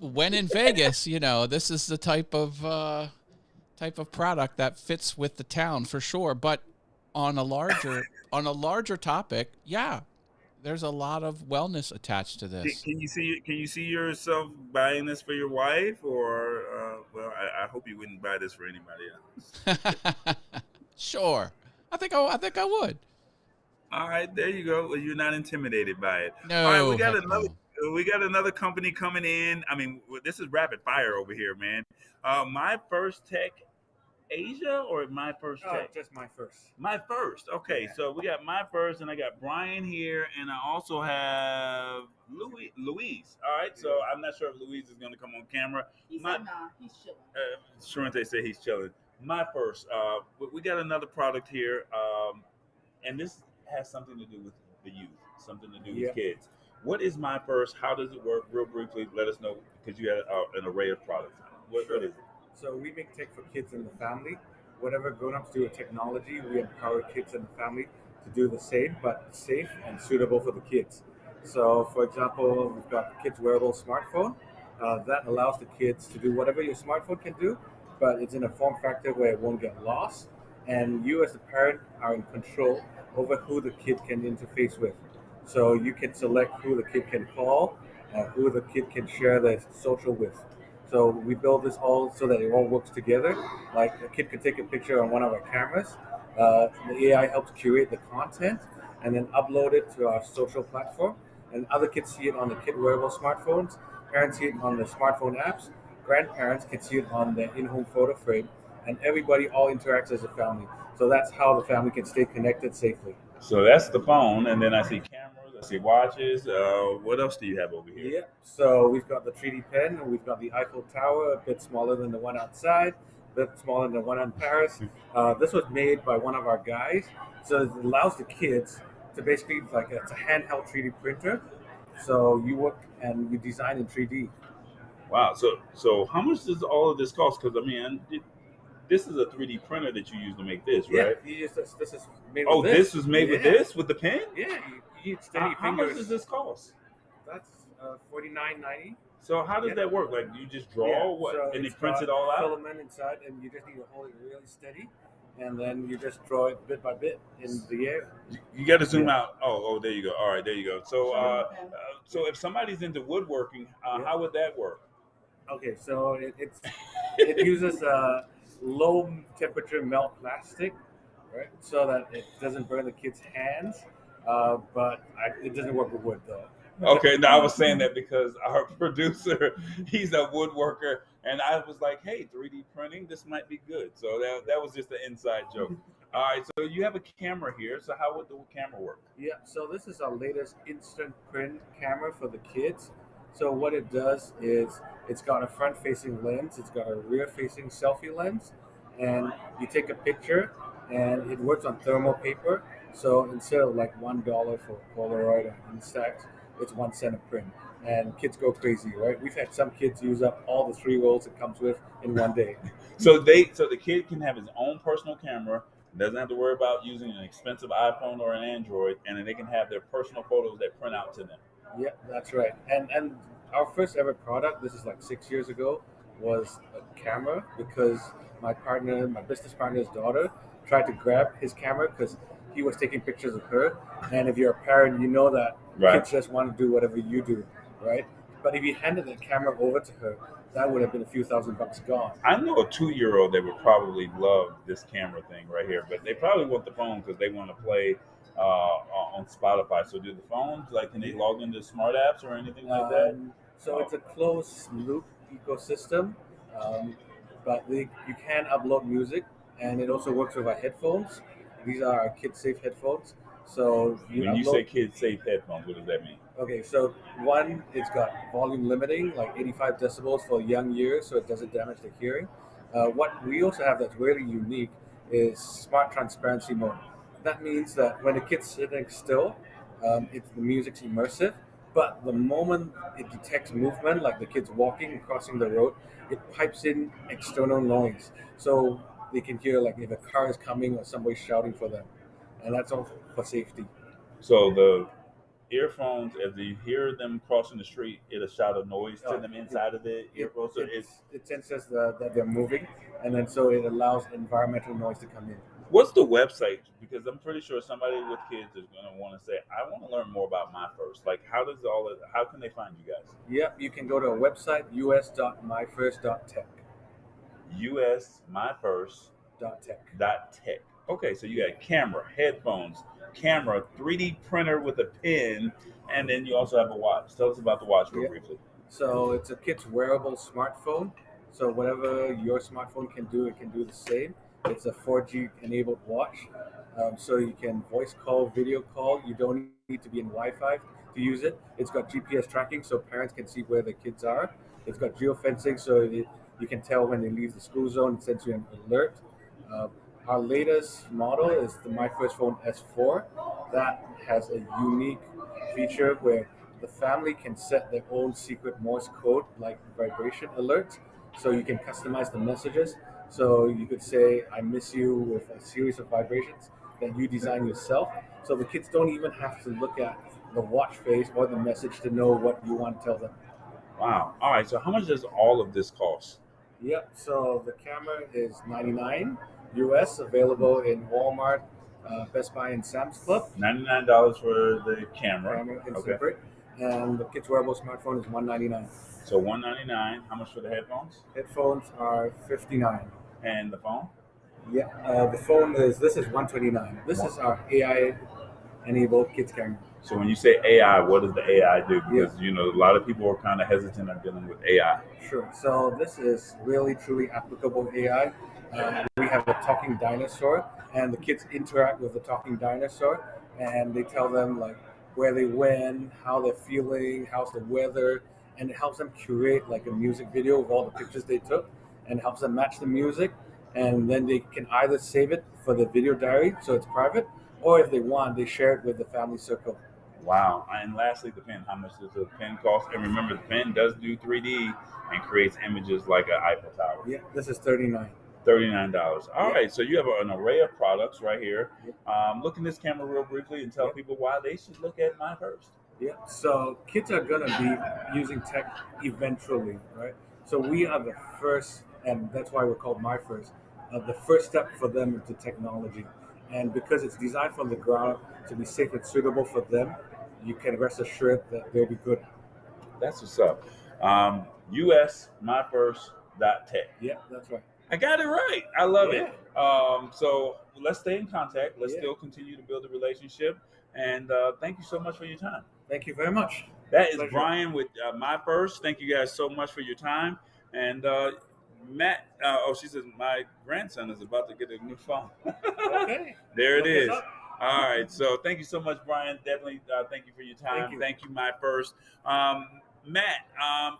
when in Vegas, this is the type of product that fits with the town for sure. But on a larger topic, yeah, there's a lot of wellness attached to this. Can you see yourself buying this for your wife, or well, I hope you wouldn't buy this for anybody else. Sure, I think I would. All right, there you go. Well, you're not intimidated by it. No, All right, we got heck another. no. We got another company coming in. I mean, this is rapid fire over here, man. My First Tech Asia or My First Tech? Just my first. My First. Okay, Yeah. so we got My First, and I got Brian here, and I also have Louise. All right, so I'm not sure if Louise is going to come on camera. He said, nah, he's chilling. Sharente said he's chilling. My First. We got another product here, and this has something to do with the youth, something to do with kids. What is My First? How does it work? Real briefly, let us know, because you had an array of products. What is it? So we make tech for kids and the family. Whatever grown-ups do with technology, we empower kids and the family to do the same, but safe and suitable for the kids. So, for example, we've got the kids' wearable smartphone. That allows the kids to do whatever your smartphone can do, but it's in a form factor where it won't get lost. And you as the parent are in control over who the kid can interface with. So you can select who the kid can call, who the kid can share their social with. So we build this all so that it all works together. Like a kid could take a picture on one of our cameras. The AI helps curate the content and then upload it to our social platform. And other kids see it on the kid wearable smartphones. Parents see it on the smartphone apps. Grandparents can see it on their in-home photo frame. And everybody all interacts as a family. So that's how the family can stay connected safely. So that's the phone, and then I see cameras, I see watches. What else do you have over here? Yeah, so we've got the 3D pen, and we've got the Eiffel Tower, a bit smaller than the one outside, a bit smaller than the one in Paris. This was made by one of our guys, so it allows the kids to basically, it's a handheld 3D printer. So you work and you design in 3D. Wow. So how much does all of this cost? Because I mean, this is a 3D printer that you use to make this, right? Yeah, this is made Oh, with this. this was made with this, with the pen? Yeah, you steady How fingers. much does this cost? That's $49.90. So how does that work? Like you just draw and it prints it all out? Filament inside, and you just need to hold it really steady, and then you just draw it bit by bit in the air. You got to zoom out. Oh, there you go. All right, there you go. So, so if somebody's into woodworking, how would that work? Okay, so it uses low temperature melt plastic, right? So that it doesn't burn the kids' hands, but it doesn't work with wood though. Okay, now I was saying that because our producer, he's a woodworker, and I was like, hey, 3D printing, this might be good. So that was just an inside joke. All right, so you have a camera here. So how would the camera work? Yeah, so this is our latest instant print camera for the kids. So what it does is it's got a front-facing lens, it's got a rear-facing selfie lens, and you take a picture, and it works on thermal paper. So instead of like $1 for Polaroid or Instax, it's 1 cent a print, and kids go crazy, right? We've had some kids use up all the 3 rolls it comes with in one day. So the kid can have his own personal camera, doesn't have to worry about using an expensive iPhone or an Android, and then they can have their personal photos that print out to them. Yeah, that's right. And our first ever product, this is like 6 years ago, was a camera because my business partner's daughter tried to grab his camera because he was taking pictures of her. And if you're a parent, you know that kids just want to do whatever you do, right? But if you handed the camera over to her, that would have been a few $1,000 gone. I know a 2-year-old that would probably love this camera thing right here, but they probably want the phone because they want to play on Spotify. So do the phones, like, can they log into smart apps or anything like that? So it's a closed loop ecosystem, but you can upload music, and it also works with our headphones. These are our kid-safe headphones. So When you say kid-safe headphones, what does that mean? Okay, so one, it's got volume limiting, like 85 decibels for young ears, so it doesn't damage the hearing. What we also have that's really unique is smart transparency mode. That means that when the kid's sitting still, the music's immersive, but the moment it detects movement, like the kid's walking and crossing the road, it pipes in external noise. So they can hear, like, if a car is coming or somebody shouting for them. And that's all for safety. So the earphones, as you hear them crossing the street, it'll shout a noise to them inside of the earphones. So it senses that they're moving, and then so it allows environmental noise to come in. What's the website? Because I'm pretty sure somebody with kids is going to want to say, I want to learn more about My First. Like, how can they find you guys? Yep, you can go to our website, us.myfirst.tech. usmyfirst.tech. Okay, so you got camera, headphones, 3D printer with a pen, and then you also have a watch. Tell us about the watch real briefly. So it's a kid's wearable smartphone. So whatever your smartphone can do, it can do the same. It's a 4G enabled watch. So you can voice call, video call. You don't need to be in Wi-Fi to use it. It's got GPS tracking so parents can see where the kids are. It's got geofencing so you can tell when they leave the school zone. It sends you an alert. Our latest model is the My First Phone S4. That has a unique feature where the family can set their own secret Morse code, like vibration alerts. So you can customize the messages. So you could say, I miss you, with a series of vibrations that you design yourself. So the kids don't even have to look at the watch face or the message to know what you want to tell them. Wow. All right. So how much does all of this cost? Yep. So the camera is $99 US, available in Walmart, Best Buy, and Sam's Club. $99 for the camera. Separate. And the kids' wearable smartphone is $199. So $199. How much for the headphones? Headphones are $59. And the phone? Yeah. The phone is $129. This is our AI-enabled kids camera. So when you say AI, what does the AI do? Because a lot of people are kind of hesitant on dealing with AI. Sure. So this is really truly applicable AI. We have a talking dinosaur, and the kids interact with the talking dinosaur, and they tell them like where they went, how they're feeling, how's the weather, and it helps them curate like a music video of all the pictures they took, and helps them match the music, and then they can either save it for the video diary, so it's private, or if they want, they share it with the family circle. Wow. And lastly, the pen. How much does the pen cost? And remember, the pen does do 3D and creates images like an Eiffel Tower. Yeah, this is $39. All right, so you have an array of products right here. Look in this camera real briefly and tell people why they should look at My First. Yeah, so kids are going to be using tech eventually, right? So we are the first, and that's why we're called My First, the first step for them into technology. And because it's designed from the ground up to be safe and suitable for them, you can rest assured that they'll be good. That's what's up. usmyfirst.tech. Yeah, that's right. I got it right. I love it. So let's stay in contact. Let's still continue to build a relationship. And thank you so much for your time. Thank you very much. That is Brian with My First. Thank you guys so much for your time. And Matt, she says, my grandson is about to get a new phone. Okay. There it is. All right. So thank you so much, Brian. Definitely thank you for your time. Thank you, My First. Matt,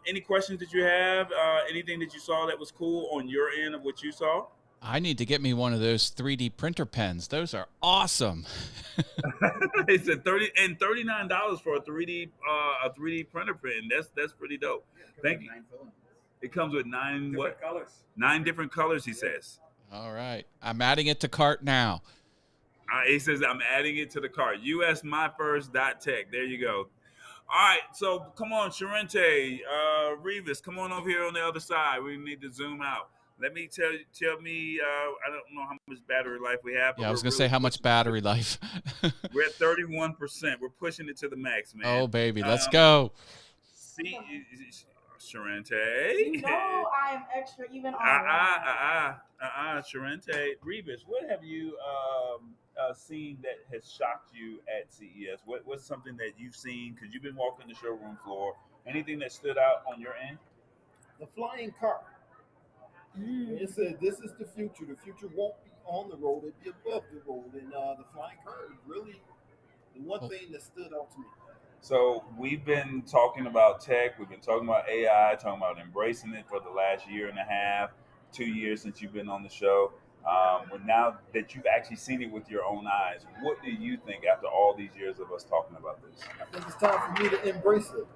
any questions that you have? Anything that you saw that was cool on your end of what you saw? I need to get me one of those 3D printer pens. Those are awesome. It's $39 for a 3D printer pen. That's pretty dope. Thank you. It comes with nine different colors, he says. All right. I'm adding it to cart now. He says, I'm adding it to the cart. usmyfirst.tech. There you go. All right. So come on, Sharente, Revis, come on over here on the other side. We need to zoom out. Let me tell me. I don't know how much battery life we have, but Yeah, I was we're gonna say really how much pushing. Battery life. We're at 31%. We're pushing it to the max, man. Oh baby, let's go. See, You Sharente. know I am extra even on Sharente. Revis, what have you seen that has shocked you at CES? What's something that you've seen because you've been walking the showroom floor? Anything that stood out on your end? The flying car. It said this is the future. The future won't be on the road; it'll be above the road. And the flying car is really the one thing that stood out to me. So we've been talking about tech. We've been talking about AI, talking about embracing it for the last year and a half, 2 years since you've been on the show. But now that you've actually seen it with your own eyes, what do you think after all these years of us talking about this? I think it's time for me to embrace it.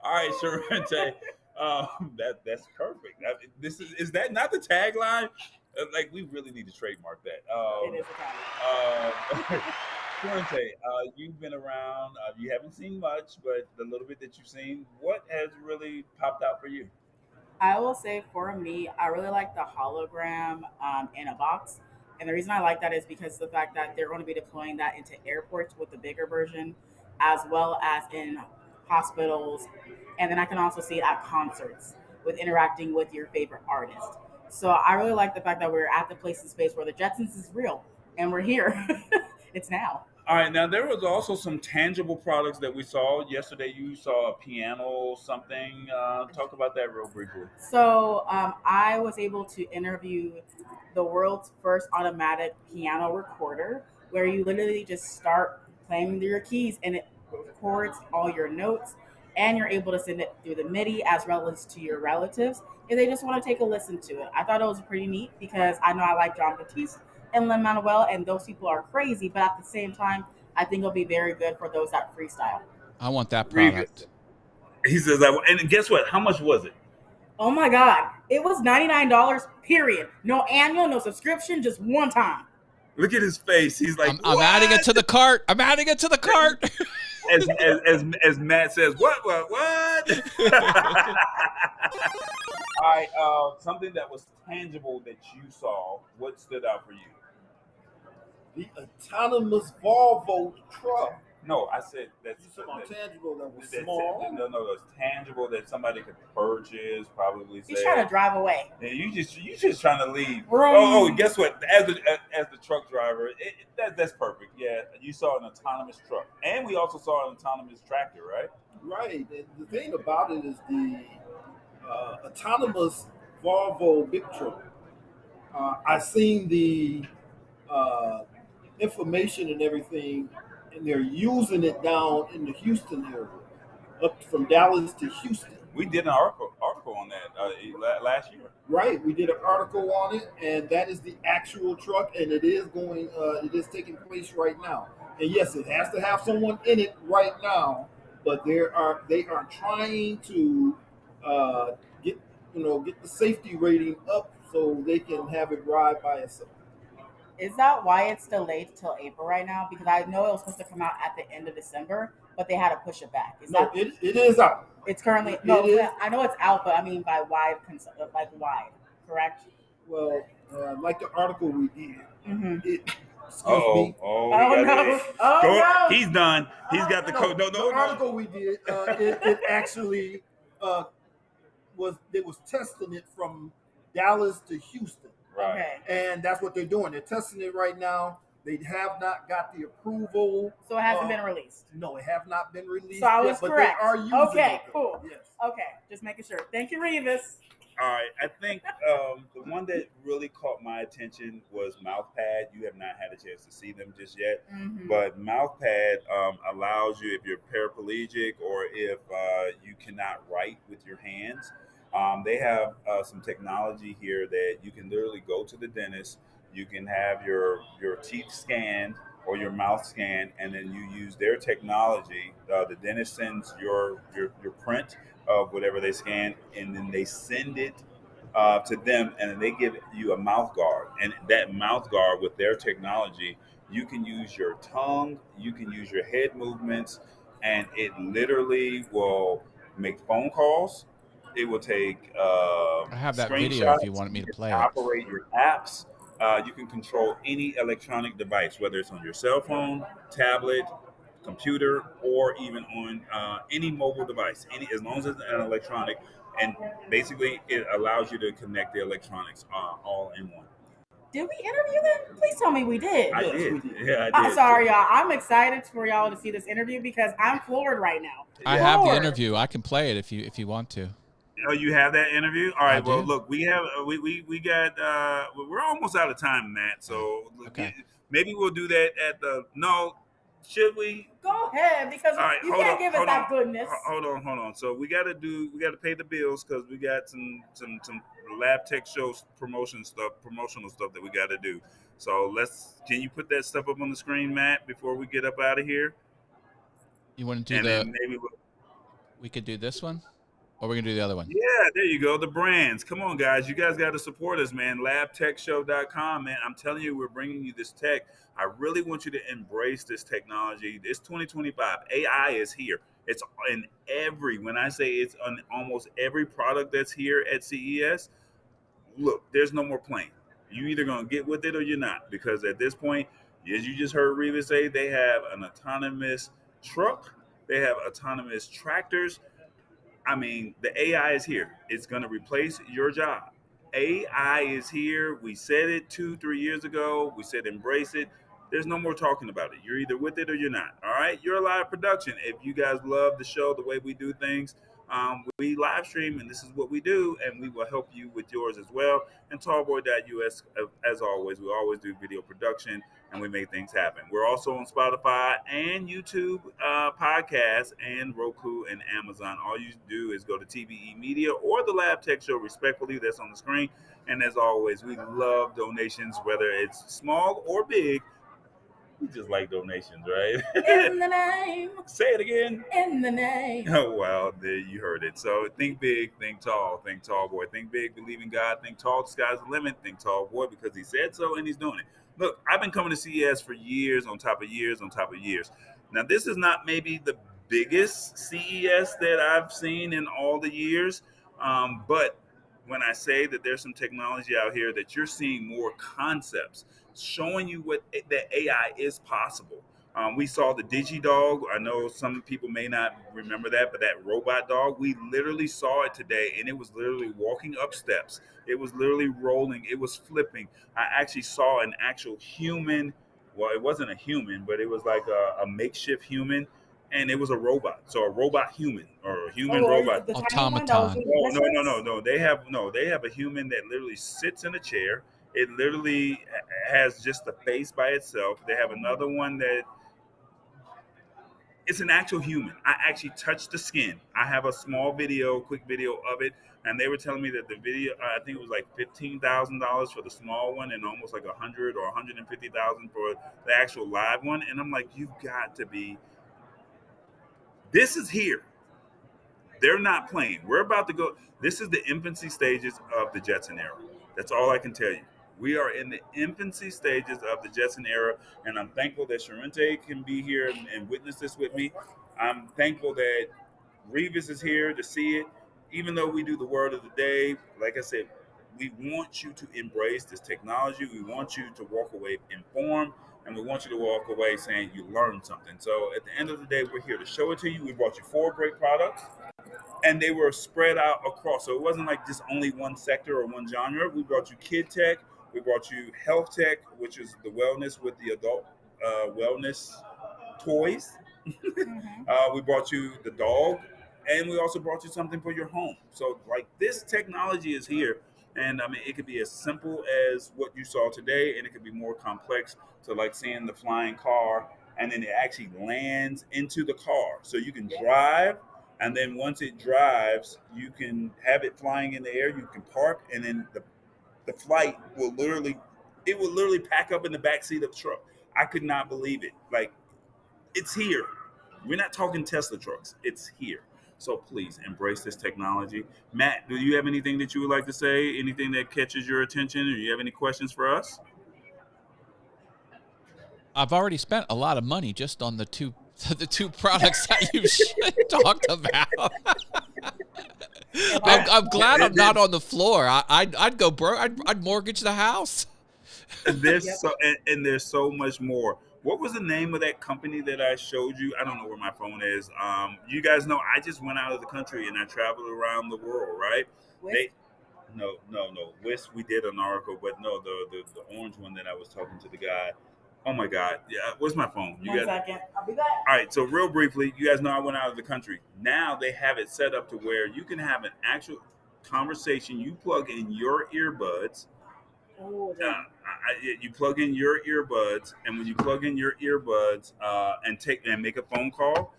All right, Sharente. That's perfect. This is that not the tagline? Like we really need to trademark that. It is a tagline. Sharente, you've been around. You haven't seen much, but the little bit that you've seen, what has really popped out for you? I will say for me, I really like the hologram in a box. And the reason I like that is because the fact that they're going to be deploying that into airports with the bigger version, as well as in hospitals. And then I can also see it at concerts with interacting with your favorite artist. So I really like the fact that we're at the place in space where the Jetsons is real and we're here. It's now. All right, now there was also some tangible products that we saw yesterday. You saw a piano, something. Talk about that real briefly. So I was able to interview the world's first automatic piano recorder, where you literally just start playing with your keys and it records all your notes, and you're able to send it through the MIDI as well as to your relatives if they just want to take a listen to it. I thought it was pretty neat because I know I like John Batiste and Lin Manuel, and those people are crazy, but at the same time, I think it'll be very good for those that freestyle. I want that product. He says, and guess what? How much was it? Oh my God. It was $99, period. No annual, no subscription, just one time. Look at his face. He's like, I'm adding it to the cart. I'm adding it to the cart. as Matt says, what? All right, something that was tangible that you saw. What stood out for you? The autonomous Volvo truck. No, I said that's tangible. That was small. No, it's tangible that somebody could purchase. Probably. He's trying to drive away. Yeah, you just trying to leave. Vroom. Oh, guess what? As the truck driver, that's perfect. Yeah, you saw an autonomous truck, and we also saw an autonomous tractor, right? Right. And the thing about it is the autonomous Volvo big truck. I seen the information and everything, and they're using it down in the Houston area, up from Dallas to Houston. We did an article on that last year. Right, we did an article on it, and that is the actual truck, and it is going. It is taking place right now. And yes, it has to have someone in it right now, but they are trying to get the safety rating up so they can have it ride by itself. Is that why it's delayed till April right now? Because I know it was supposed to come out at the end of December, but they had to push it back. It is out. It's currently I know it's out, but I mean by wide, correct? Well, like the article we did. Mm-hmm. Excuse me. No! He's done. He's got the code. The article we did. It actually they was testing it from Dallas to Houston. Right. Okay. And that's what they're doing. They're testing it right now. They have not got the approval. So it hasn't been released. No, it have not been released. So I was correct. But they are using it. Cool. Yes. Okay, just making sure. Thank you, Revis. All right, I think the one that really caught my attention was MouthPad. You have not had a chance to see them just yet, but MouthPad allows you, if you're paraplegic or if you cannot write with your hands, they have some technology here that you can literally go to the dentist. You can have your teeth scanned or your mouth scanned, and then you use their technology. The dentist sends your print of whatever they scan, and then they send it to them, and then they give you a mouth guard. And that mouth guard, with their technology, you can use your tongue, you can use your head movements, and it literally will make phone calls. It will take I have that video if you screenshots. wanted me You to can play it. operate your apps. You can control any electronic device, whether it's on your cell phone, tablet, computer, or even on any mobile device. As long as it's an electronic, and basically it allows you to connect the electronics all in one. Did we interview them? Please tell me we did. I Yes, did. we did. Yeah, I did. I'm sorry, y'all. I'm excited for y'all to see this interview because I'm floored right now. I have the Floored. interview. I can play it if you want to. Oh, you have that interview? All right. I Well, do. look, we have we got we're almost out of time, Matt. So Okay. maybe we'll do that at the no. Should we? Go ahead, because All right, you hold can't on, give us hold that on. goodness. Hold on. So we got to pay the bills because we got some lab tech shows promotional stuff that we got to do. So can you put that stuff up on the screen, Matt, before we get up out of here? You want to do And then maybe we could do this one, or we're gonna do the other one. yeah, there you go. The brands. Come on, guys. You guys got to support us, man. LabTechShow.com, man. I'm telling you, we're bringing you this tech. I really want you to embrace this technology. It's 2025. AI is here. It's in when I say it's on almost every product that's here at CES, look, there's no more playing. You either going to get with it or you're not. Because at this point, as you just heard Revis say, they have an autonomous truck. They have autonomous tractors. I mean, the AI is here. It's going to replace your job. AI is here. We said it 2-3 years ago. We said embrace it. There's no more talking about it. You're either with it or you're not. All right. You're a live production. If you guys love the show, the way we do things, we live stream, and this is what we do, and we will help you with yours as well. And Tallboy.us, as always, we always do video production, and we make things happen. We're also on Spotify and YouTube podcasts and Roku and Amazon. All you do is go to TBE Media or the Lab Tech Show, respectfully. That's on the screen. And as always, we love donations, whether it's small or big. We just like donations, right? In the name. Say it again. In the name. Oh, well, there you heard it. So think big, think tall, think tall, boy. Think big, believe in God, think tall, the sky's the limit, think tall, boy, because he said so and he's doing it. Look, I've been coming to CES for years on top of years on top of years. Now, this is not maybe the biggest CES that I've seen in all the years, but when I say that there's some technology out here that you're seeing more concepts, showing you what that AI is possible. We saw the DigiDog. I know some people may not remember that, but that robot dog, we literally saw it today, and it was literally walking up steps. It was literally rolling. It was flipping. I actually saw an actual human. Well, it wasn't a human, but it was like a makeshift human, and it was a robot. So a robot human or a human robot. The Automaton. No. They have a human that literally sits in a chair. It literally has just the face by itself. They have another one that it's an actual human. I actually touched the skin. I have a quick video of it, and they were telling me that the video, I think it was like $15,000 for the small one, and almost like $100,000 or $150,000 for the actual live one. And I'm like, you've got to be. This is here. They're not playing. We're about to go. This is the infancy stages of the Jetson era. That's all I can tell you. We are in the infancy stages of the Jetson era, and I'm thankful that Sharente can be here and witness this with me. I'm thankful that Revis is here to see it. Even though we do the word of the day, like I said, we want you to embrace this technology. We want you to walk away informed, and we want you to walk away saying you learned something. So at the end of the day, we're here to show it to you. We brought you 4 great products, and they were spread out across. So it wasn't like just only one sector or one genre. We brought you kid tech. We brought you health tech, which is the wellness with the adult wellness toys. We brought you the dog, and we also brought you something for your home. So like this technology is here, and I mean it could be as simple as what you saw today, and it could be more complex to like seeing the flying car, and then it actually lands into the car, so you can drive. And then once it drives, you can have it flying in the air. You can park, and then the flight will literally pack up in the back seat of the truck. I could not believe it. Like, it's here. We're not talking Tesla trucks. It's here. So please embrace this technology. Matt, do you have anything that you would like to say? Anything that catches your attention, or you have any questions for us? I've already spent a lot of money just on the 2 the two products that you talked about. I'm glad I'm not on the floor. I'd go broke. I'd mortgage the house. And there's so much more. What was the name of that company that I showed you? I don't know where my phone is. You guys know I just went out of the country and I traveled around the world, right? They, no. Wisp, we did an article, but no, the orange one that I was talking to the guy. Oh my God. Yeah, where's my phone? You One guys, second. I'll be back. all right, so real briefly, you guys know I went out of the country. Now they have it set up to where you can have an actual conversation. You plug in your earbuds. Oh, You plug in your earbuds, and when you plug in your earbuds and make a phone call,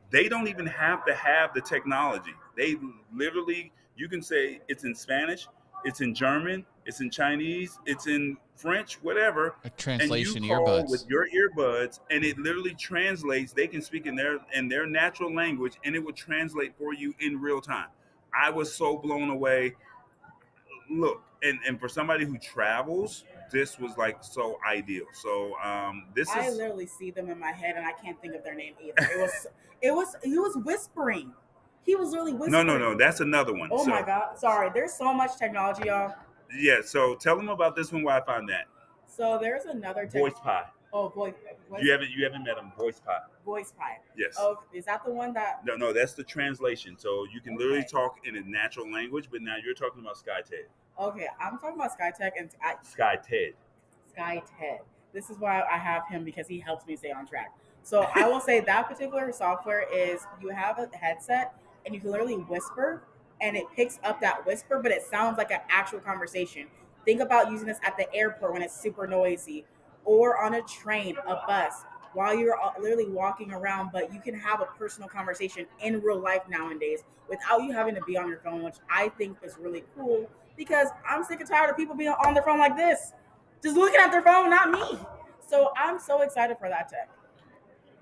they don't even have to have the technology. They literally, you can say it's in Spanish, it's in German, it's in Chinese, it's in French, whatever. A translation And you call earbuds. with your earbuds, and it literally translates. They can speak in their natural language, and it will translate for you in real time. I was so blown away. Look, and for somebody who travels, this was like so ideal. So I literally see them in my head, and I can't think of their name either. He was whispering. He was really whispering. No, that's another one. Oh my God, sorry. There's so much technology, y'all. Yeah, so tell them about this one. Why I found that So there's another Voice Pie. Oh, voice. You haven't met them. Voice Pie. Voice Pie. Yes. Oh, is that the one that? No, that's the translation. So you can literally talk in a natural language, but now you're talking about SkyTed. Okay, I'm talking about SkyTech and SkyTed. SkyTed. This is why I have him, because he helps me stay on track. So I will say that particular software is, you have a headset and you can literally whisper and it picks up that whisper, but it sounds like an actual conversation. Think about using this at the airport when it's super noisy, or on a train, a bus, while you're literally walking around, but you can have a personal conversation in real life nowadays without you having to be on your phone, which I think is really cool, because I'm sick and tired of people being on their phone like this, just looking at their phone, not me. So I'm so excited for that tech.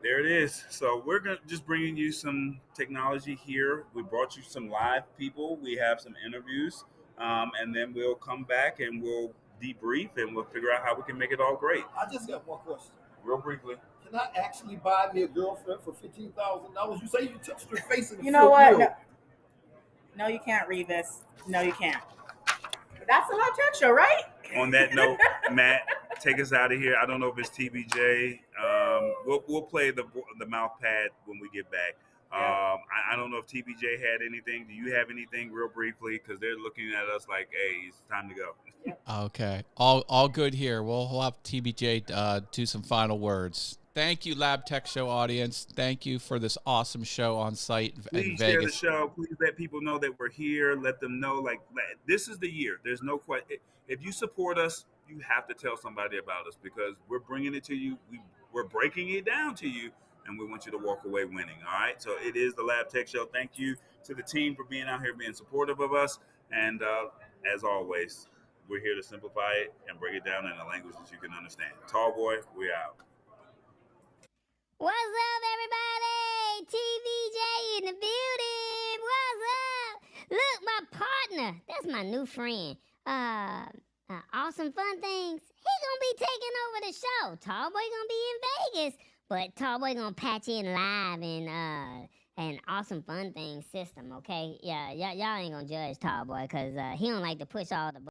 There it is. So we're just bringing you some technology here. We brought you some live people. We have some interviews, and then we'll come back and we'll debrief and we'll figure out how we can make it all great. I just got one question. Real briefly. Can I actually buy me a girlfriend for $15,000? You say you touched her face and you know what? No, you can't read this. No, you can't. That's a live tech show, right? On that note, Matt, take us out of here. I don't know if it's TBJ. We'll play the mouth pad when we get back. I don't know if TBJ had anything. Do you have anything real briefly? Because they're looking at us like, hey, it's time to go. Okay. All good here. We'll have TBJ do some final words. Thank you, Lab Tech Show audience. Thank you for this awesome show on site in Please Vegas. share the show. Please let people know that we're here. Let them know, like, this is the year. There's no question. If you support us, you have to tell somebody about us, because we're bringing it to you. We're breaking it down to you, and we want you to walk away winning. All right. So it is the Lab Tech Show. Thank you to the team for being out here, being supportive of us. And as always, we're here to simplify it and break it down in a language that you can understand. Tall boy, we out. What's up, everybody? TVJ in the building. What's up? Look, my partner. That's my new friend. Awesome Fun Things. He gonna be taking over the show. Tallboy gonna be in Vegas, but Tallboy gonna patch in live in an Awesome Fun Things system. Okay, yeah, y'all ain't gonna judge Tallboy, cause he don't like to push all the